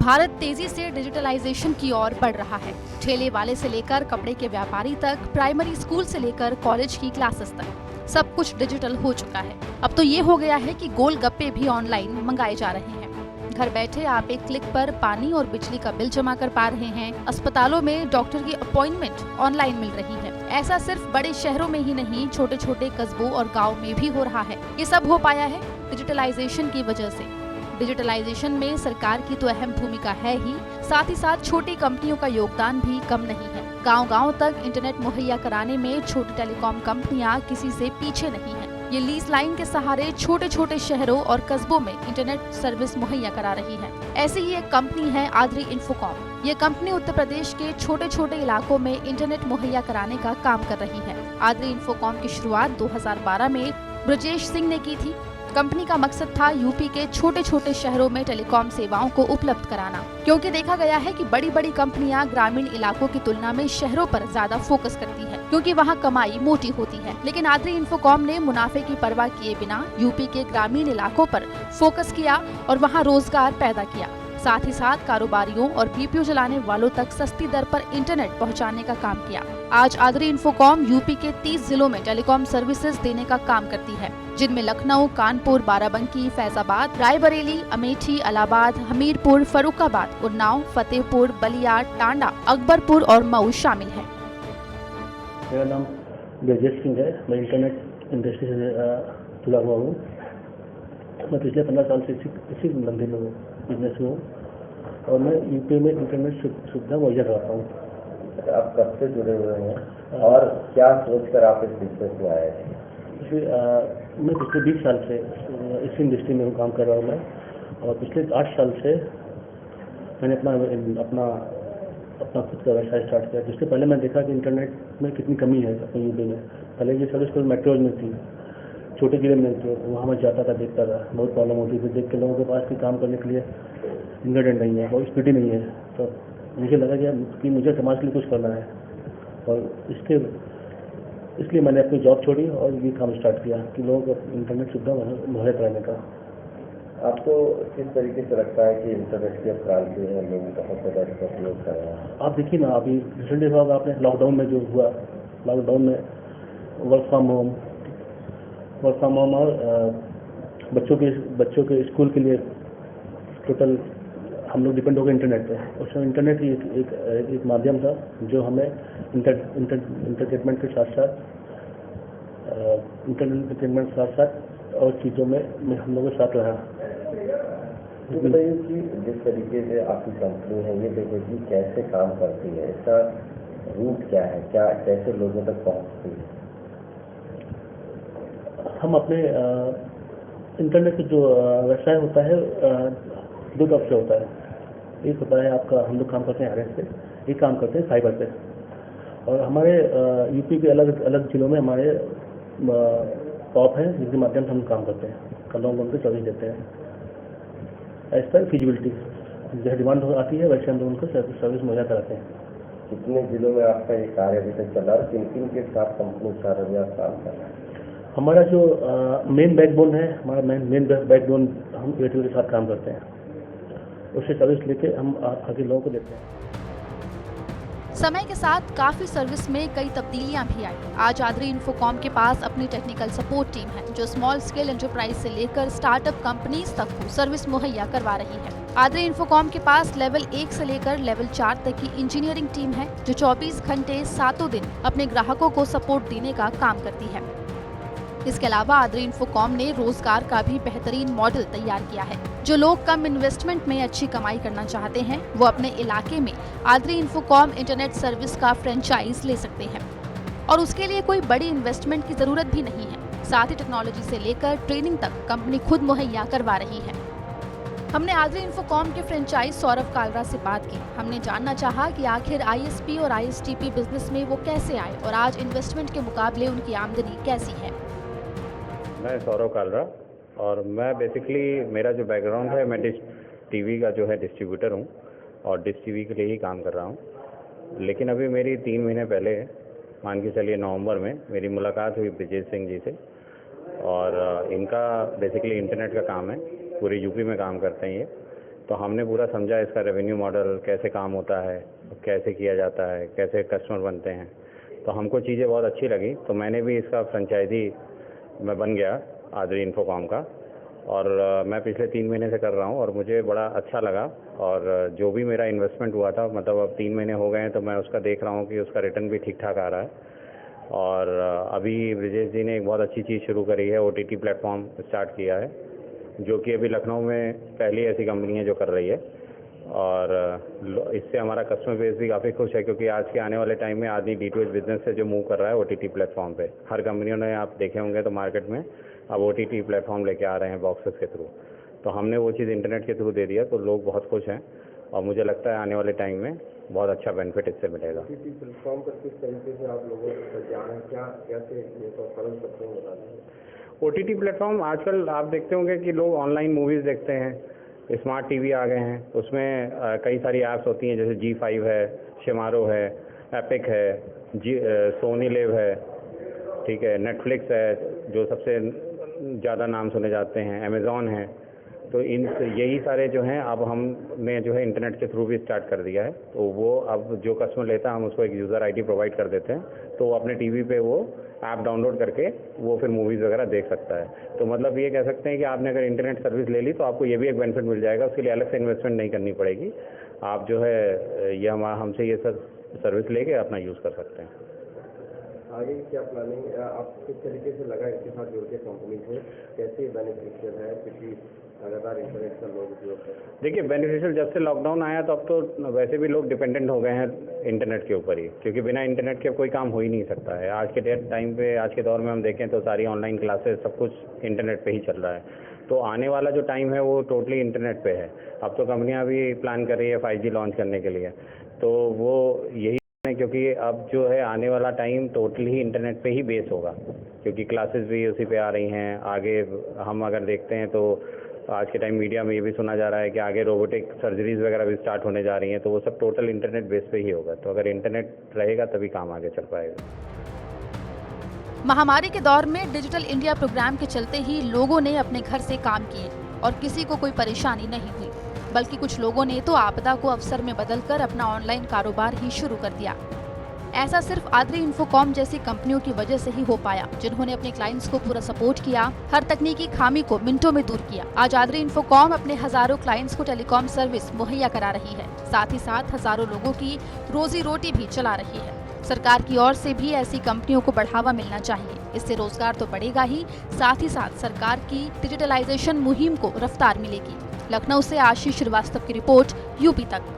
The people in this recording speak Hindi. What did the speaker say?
भारत तेजी से डिजिटलाइजेशन की ओर बढ़ रहा है। ठेले वाले से लेकर कपड़े के व्यापारी तक, प्राइमरी स्कूल से लेकर कॉलेज की क्लासेस तक सब कुछ डिजिटल हो चुका है। अब तो ये हो गया है कि गोलगप्पे भी ऑनलाइन मंगाए जा रहे हैं। घर बैठे आप एक क्लिक पर पानी और बिजली का बिल जमा कर पा रहे हैं। अस्पतालों में डॉक्टर की अपॉइंटमेंट ऑनलाइन मिल रही है। ऐसा सिर्फ बड़े शहरों में ही नहीं, छोटे छोटे कस्बों और गाँव में भी हो रहा है। ये सब हो पाया है डिजिटलाइजेशन की वजह से। डिजिटलाइजेशन में सरकार की तो अहम भूमिका है ही, साथ ही साथ छोटी कंपनियों का योगदान भी कम नहीं है। गांव-गांव तक इंटरनेट मुहैया कराने में छोटी टेलीकॉम कंपनियां किसी से पीछे नहीं हैं। ये लीज लाइन के सहारे छोटे छोटे शहरों और कस्बों में इंटरनेट सर्विस मुहैया करा रही है। ऐसी ही एक कंपनी है आद्री इन्फोकॉम। ये कंपनी उत्तर प्रदेश के छोटे छोटे इलाकों में इंटरनेट मुहैया कराने का काम कर रही है। आद्री इन्फोकॉम की शुरुआत 2012 में ब्रजेश सिंह ने की थी। कंपनी का मकसद था यूपी के छोटे छोटे शहरों में टेलीकॉम सेवाओं को उपलब्ध कराना, क्योंकि देखा गया है कि बड़ी बड़ी कंपनियां ग्रामीण इलाकों की तुलना में शहरों पर ज्यादा फोकस करती है, क्योंकि वहां कमाई मोटी होती है। लेकिन आद्री इन्फोकॉम ने मुनाफे की परवाह किए बिना यूपी के ग्रामीण इलाकों पर फोकस किया और वहां रोजगार पैदा किया। साथ ही साथ कारोबारियों और पीपीओ चलाने वालों तक सस्ती दर पर इंटरनेट पहुंचाने का काम किया। आज आद्री इन्फोकॉम यूपी के 30 जिलों में टेलीकॉम सर्विसेज देने का काम करती है, जिनमें लखनऊ, कानपुर, बाराबंकी, फैजाबाद, रायबरेली, अमेठी, इलाहाबाद, हमीरपुर, फर्रुखाबाद, उन्नाव, फतेहपुर, बलिया, टांडा, अकबरपुर और मऊ शामिल है। मेरा नाम ब्रजेश सिंह है। मैं इंटरनेट इंडस्ट्री से जुड़ा हुआ हूँ। मैं पिछले 15 साल से इसी धंधे में बिजनेस में हूँ और मैं यूपी में इंटरनेट सुविधा मुहैया कराता हूँ। आप कब से जुड़े हुए हैं और क्या सोचकर आप इस बिजनेस में आए थे? मैं पिछले 20 साल से इसी इंडस्ट्री में काम कर रहा हूँ मैं, और पिछले 8 साल से मैंने अपना खुद का व्यवसाय स्टार्ट किया। जिससे पहले मैं देखा कि इंटरनेट में कितनी कमी है अपने यूपी में। पहले ये सर्विस केवल मेट्रोज में थी, छोटे जिले में थे, वहाँ मैं जाता था, देखता था, बहुत प्रॉब्लम होती थी। देख के लोगों के पास भी काम करने के लिए इंटरनेट नहीं है, बहुत स्पीड नहीं है। तो मुझे लगा कि मुझे समाज के लिए कुछ करना है, और इसलिए मैंने अपनी जॉब छोड़ी और ये काम स्टार्ट किया कि लोगों को इंटरनेट सुविधा मुहैया कराने का। आपको किस तरीके से लगता है कि इंटरनेट की क्रांति है, लोग बहुत ज़्यादा इसका उपयोग कर रहे हैं? आप देखिए ना, अभी रिसेंटली आपने लॉकडाउन में जो हुआ, लॉकडाउन में वर्क फ्रॉम होम और बच्चों के स्कूल के लिए टोटल हम लोग डिपेंड हो गए इंटरनेट पे। उसमें इंटरनेट ही एक माध्यम था जो हमें इंटरटेनमेंट के साथ साथ और चीज़ों में हम लोगों के साथ रहा। तो बताइए कि जिस तरीके से आपकी कंपनी है, ये बेसिकली कैसे काम करती है, इसका रूट क्या है, कैसे लोगों तक पहुँचती है? हम अपने इंटरनेट का जो व्यवसाय होता है दो तरफ से होता है। एक होता है आपका, हम लोग काम करते हैं आरएस पे, एक काम करते हैं फाइबर पे। और हमारे यूपी के अलग अलग जिलों में हमारे टॉप हैं जिनके माध्यम से हम काम करते हैं, कलों में उनको सर्विस देते हैं। एज पर फिजिबिलिटी जैसे डिमांड आती है वैसे हम लोग उनको सर्विस मुहैया कराते हैं। कितने जिलों में आपका ये कार्य अभी तक चला और किन किन के साथ कंपनी 4,000 काम कर रहा है? हमारा जो मेन बैकबोन है, हमारा मेन बैकबोन हम एयरटेल के साथ काम करते हैं। उससे सर्विस लेके हम आगे लोगों को देते हैं। समय के साथ काफी सर्विस में कई तब्दीलियां भी आई। आज आद्री इन्फोकॉम के पास अपनी टेक्निकल सपोर्ट टीम है, जो स्मॉल स्केल एंटरप्राइज से लेकर स्टार्टअप कंपनीज तक को सर्विस मुहैया करवा रही है। आद्री इन्फोकॉम के पास लेवल 1 से लेकर लेवल 4 तक की इंजीनियरिंग टीम है, जो 24 घंटे 7 दिन अपने ग्राहकों को सपोर्ट देने का काम करती है। इसके अलावा आद्री इन्फोकॉम ने रोजगार का भी बेहतरीन मॉडल तैयार किया है। जो लोग कम इन्वेस्टमेंट में अच्छी कमाई करना चाहते हैं, वो अपने इलाके में आद्री इन्फोकॉम इंटरनेट सर्विस का फ्रेंचाइज ले सकते हैं, और उसके लिए कोई बड़ी इन्वेस्टमेंट की जरूरत भी नहीं है। साथ ही टेक्नोलॉजी से लेकर ट्रेनिंग तक कंपनी खुद मुहैया करवा रही है। हमने आद्री इन्फोकॉम के फ्रेंचाइज सौरभ कालरा से बात की। हमने जानना चाहा कि आखिर आईएसपी और आईएसटीपी बिजनेस में वो कैसे आए और आज इन्वेस्टमेंट के मुकाबले उनकी आमदनी कैसी है। मैं सौरभ कालरा, और मैं बेसिकली मेरा जो बैकग्राउंड है, मैं डिश टीवी का जो है डिस्ट्रीब्यूटर हूँ और डिश टीवी के लिए ही काम कर रहा हूँ। लेकिन अभी मेरी 3 महीने पहले, मान के चलिए नवंबर में, मेरी मुलाकात हुई ब्रजेश सिंह जी से, और इनका बेसिकली इंटरनेट का काम है, पूरे यूपी में काम करते हैं ये। तो हमने पूरा समझा इसका रेवेन्यू मॉडल कैसे काम होता है, कैसे किया जाता है, कैसे कस्टमर बनते हैं। तो हमको चीज़ें बहुत अच्छी लगी, तो मैंने भी इसका फ्रेंचाइजी मैं बन गया आदरी इन्फोकॉम का। और मैं पिछले 3 महीने से कर रहा हूँ और मुझे बड़ा अच्छा लगा। और जो भी मेरा इन्वेस्टमेंट हुआ था, मतलब अब 3 महीने हो गए हैं, तो मैं उसका देख रहा हूँ कि उसका रिटर्न भी ठीक ठाक आ रहा है। और अभी ब्रिजेश जी ने एक बहुत अच्छी चीज़ शुरू करी है, OTT प्लेटफॉर्म स्टार्ट किया है, जो कि अभी लखनऊ में पहली ऐसी कंपनी है जो कर रही है। और इससे हमारा कस्टमर बेस भी काफ़ी खुश है, क्योंकि आज के आने वाले टाइम में आदमी D2H बिजनेस से जो मूव कर रहा है OTT प्लेटफॉर्म पे, हर कंपनियों ने आप देखे होंगे तो मार्केट में अब OTT प्लेटफॉर्म लेके आ रहे हैं बॉक्सेस के थ्रू। तो हमने वो चीज़ इंटरनेट के थ्रू दे दिया, तो लोग बहुत खुश हैं और मुझे लगता है आने वाले टाइम में बहुत अच्छा बेनिफिट इससे मिलेगा। प्लेटफॉर्म पर किस तरीके से आप लोगों को जाना है, क्या कैसे ये तो सरल शब्दों में बता दीजिए। OTT प्लेटफॉर्म आजकल आप देखते होंगे कि लोग ऑनलाइन मूवीज़ देखते हैं, स्मार्ट टीवी आ गए हैं, उसमें कई सारी ऐप्स होती हैं, जैसे G5 है, शिमारो है, एपिक है, सोनी लिव है, ठीक है, नेटफ्लिक्स है जो सबसे ज़्यादा नाम सुने जाते हैं, अमेज़ॉन है। तो यही सारे जो हैं अब हमने जो है इंटरनेट के थ्रू भी स्टार्ट कर दिया है। तो वो अब जो कस्टमर लेता है हम उसको एक यूज़र ID प्रोवाइड कर देते हैं, तो वो अपने टीवी पे वो ऐप डाउनलोड करके वो फिर मूवीज़ वगैरह देख सकता है। तो मतलब ये कह सकते हैं कि आपने अगर इंटरनेट सर्विस ले ली तो आपको ये भी एक बेनिफिट मिल जाएगा, उसके लिए अलग से इन्वेस्टमेंट नहीं करनी पड़ेगी। आप जो है ये हमसे ये सर्विस लेके अपना यूज़ कर सकते हैं। आगे क्या प्लानिंग, आप किस तरीके से लगा इसके साथ जुड़ के कंपनी से, कैसे बेनिफिशियल है, क्योंकि लगातार इंटरनेट का लोग उपयोग करते हैं। देखिए बेनिफिशियल जब से लॉकडाउन आया तो अब तो वैसे भी लोग डिपेंडेंट हो गए हैं इंटरनेट के ऊपर ही, क्योंकि बिना इंटरनेट के कोई काम हो ही नहीं सकता है। आज के टाइम पे, आज के दौर में हम देखें तो सारी ऑनलाइन क्लासेस सब कुछ इंटरनेट पे ही चल रहा है। तो आने वाला जो टाइम है वो टोटली इंटरनेट पे है। अब तो कंपनियां भी प्लान कर रही है 5G लॉन्च करने के लिए, तो वो यही है, क्योंकि अब जो है आने वाला टाइम टोटली ही इंटरनेट पे ही बेस होगा, क्योंकि क्लासेस भी उसी पे आ रही हैं। आगे हम अगर देखते हैं तो आज के टाइम मीडिया में ये भी सुना जा रहा है कि आगे रोबोटिक सर्जरीज वगैरह भी स्टार्ट होने जा रही हैं, तो वो सब टोटल इंटरनेट बेस पे ही होगा। तो अगर इंटरनेट रहेगा तभी काम आगे चल पाएगा। महामारी के दौर में डिजिटल इंडिया प्रोग्राम के चलते ही लोगों ने अपने घर से काम किए और किसी को कोई परेशानी नहीं हुई, बल्कि कुछ लोगों ने तो आपदा को अवसर में बदलकर अपना ऑनलाइन कारोबार ही शुरू कर दिया। ऐसा सिर्फ आदरी इन्फोकॉम जैसी कंपनियों की वजह से ही हो पाया, जिन्होंने अपने क्लाइंट्स को पूरा सपोर्ट किया, हर तकनीकी खामी को मिनटों में दूर किया। आज आदरी इन्फोकॉम अपने हजारों क्लाइंट्स को टेलीकॉम सर्विस मुहैया करा रही है, साथ ही साथ हजारों लोगों की रोजी रोटी भी चला रही है। सरकार की ओर से भी ऐसी कंपनियों को बढ़ावा मिलना चाहिए, इससे रोजगार तो बढ़ेगा ही, साथ ही साथ सरकार की डिजिटलाइजेशन मुहिम को रफ्तार मिलेगी। लखनऊ से आशीष श्रीवास्तव की रिपोर्ट, UP तक।